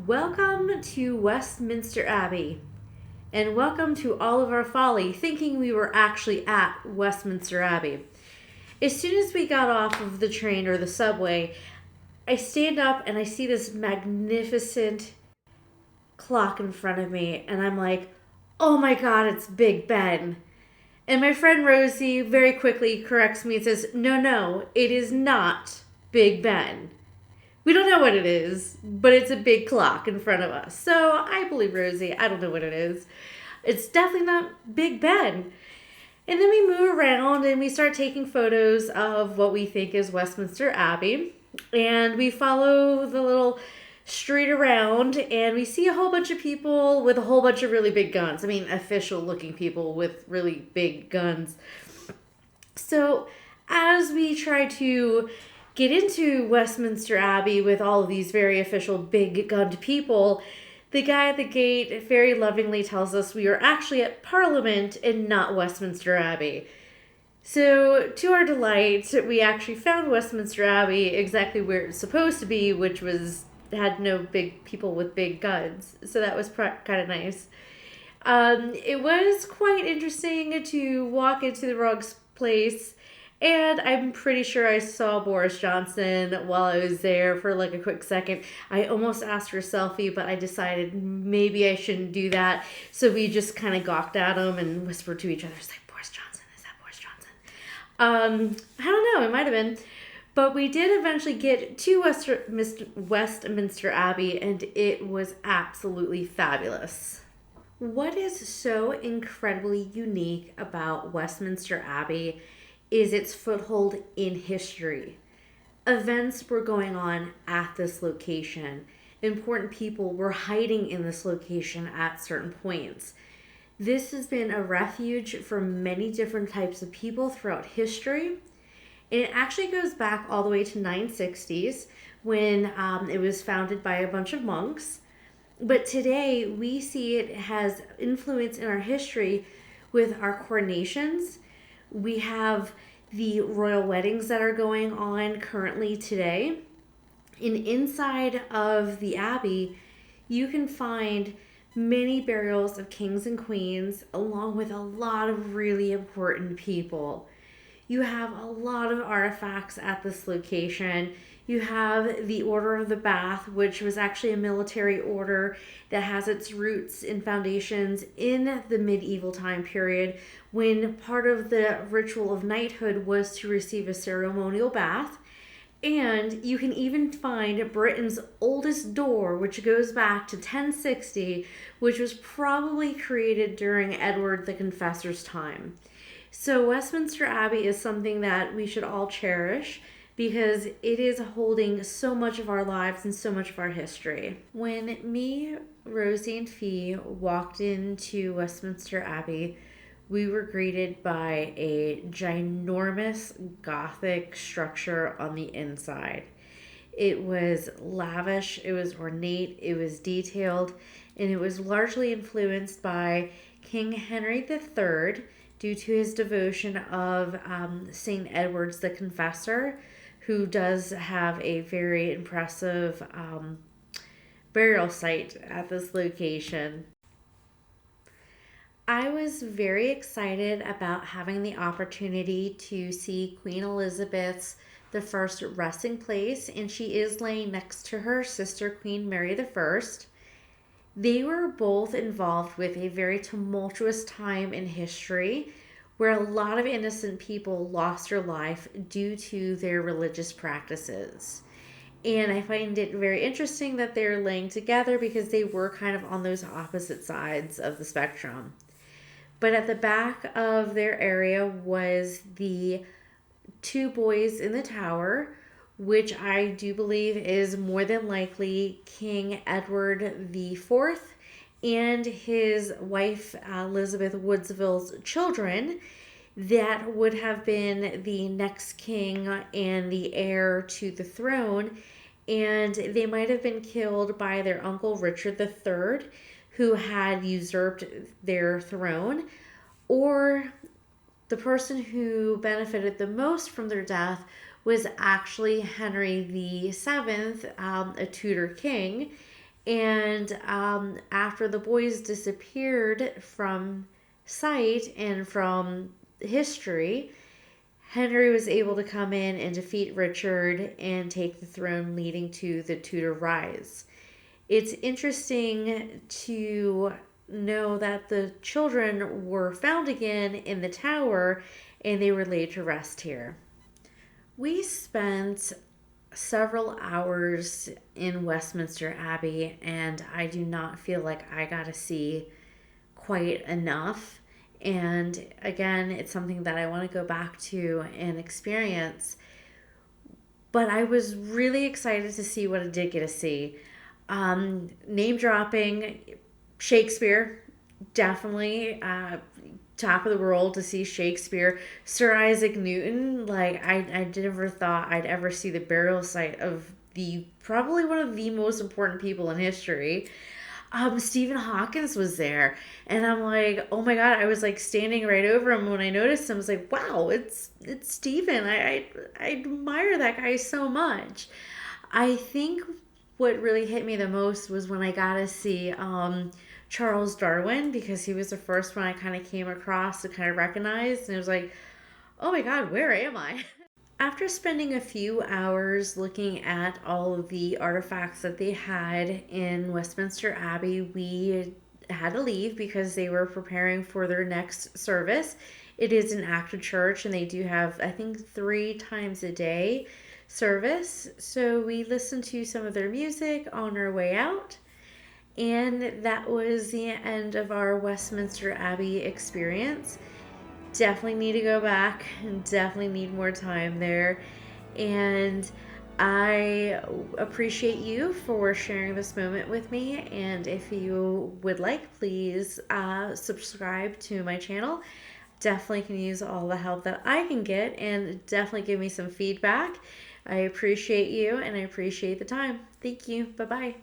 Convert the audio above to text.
Welcome to Westminster Abbey, and welcome to all of our folly thinking we were actually at Westminster Abbey. As soon as we got off of the train or the subway, I stand up and I see this magnificent clock in front of me, and I'm like, oh my god, it's Big Ben. And my friend Rosie very quickly corrects me and says, no, it is not Big Ben. We don't know what it is, but it's a big clock in front of us. So I believe Rosie. I don't know what it is. It's definitely not Big Ben. And then we move around and we start taking photos of what we think is Westminster Abbey. And we follow the little street around and we see a whole bunch of people with a whole bunch of really big guns. I mean, official looking people with really big guns. So as we try to get into Westminster Abbey with all of these very official big gunned people, the guy at the gate very lovingly tells us we are actually at Parliament and not Westminster Abbey. So to our delight, we actually found Westminster Abbey exactly where it's supposed to be, which had no big people with big guns. So that was kind of nice. It was quite interesting to walk into the wrong place. And I'm pretty sure I saw Boris Johnson while I was there for like a quick second. I almost asked for a selfie, but I decided maybe I shouldn't do that. So we just kind of gawked at him and whispered to each other, it's like, Boris Johnson, is that Boris Johnson? I don't know, it might have been. But we did eventually get to Westminster Abbey, and it was absolutely fabulous. What is so incredibly unique about Westminster Abbey is its foothold in history. Events were going on at this location. Important people were hiding in this location at certain points. This has been a refuge for many different types of people throughout history. And it actually goes back all the way to 960s when it was founded by a bunch of monks. But today we see it has influence in our history with our coronations. We have the royal weddings that are going on currently today. And inside of the abbey, you can find many burials of kings and queens, along with a lot of really important people. You have a lot of artifacts at this location. You have the Order of the Bath, which was actually a military order that has its roots and foundations in the medieval time period, when part of the ritual of knighthood was to receive a ceremonial bath. And you can even find Britain's oldest door, which goes back to 1060, which was probably created during Edward the Confessor's time. So Westminster Abbey is something that we should all cherish because it is holding so much of our lives and so much of our history. When me, Rosie, and Fee walked into Westminster Abbey, we were greeted by a ginormous Gothic structure on the inside. It was lavish, it was ornate, it was detailed, and it was largely influenced by King Henry III due to his devotion of St. Edward's the Confessor, who does have a very impressive burial site at this location. I was very excited about having the opportunity to see Queen Elizabeth's the first resting place, and she is laying next to her sister, Queen Mary I. They were both involved with a very tumultuous time in history where a lot of innocent people lost their life due to their religious practices. And I find it very interesting that they're laying together because they were kind of on those opposite sides of the spectrum. But at the back of their area was the two boys in the tower, which I do believe is more than likely King Edward IV and his wife Elizabeth Woodsville's children that would have been the next king and the heir to the throne. And they might have been killed by their uncle Richard III, who had usurped their throne, or the person who benefited the most from their death was actually Henry VII, a Tudor king, And after the boys disappeared from sight and from history, Henry was able to come in and defeat Richard and take the throne, leading to the Tudor rise. It's interesting to know that the children were found again in the tower and they were laid to rest here. We spent several hours in Westminster Abbey, and I do not feel like I got to see quite enough. And again, it's something that I want to go back to and experience. But I was really excited to see what I did get to see. Name dropping Shakespeare, definitely top of the world to see Shakespeare. Sir Isaac Newton, like I never thought I'd ever see the burial site of the probably one of the most important people in history. Stephen Hawkins was there, and I'm like, oh my god! I was like standing right over him when I noticed him. I was like, wow, it's Stephen. I admire that guy so much. I think what really hit me the most was when I got to see Charles Darwin, because he was the first one I kind of came across to kind of recognize, and it was like, oh my god, where am I? After spending a few hours looking at all of the artifacts that they had in Westminster Abbey, we had to leave because they were preparing for their next service. It is an active church, and they do have, I think, 3 times a day service. So we listened to some of their music on our way out. And that was the end of our Westminster Abbey experience. Definitely need to go back and definitely need more time there. And I appreciate you for sharing this moment with me. And if you would like, please subscribe to my channel. Definitely can use all the help that I can get, and definitely give me some feedback. I appreciate you and I appreciate the time. Thank you. Bye bye.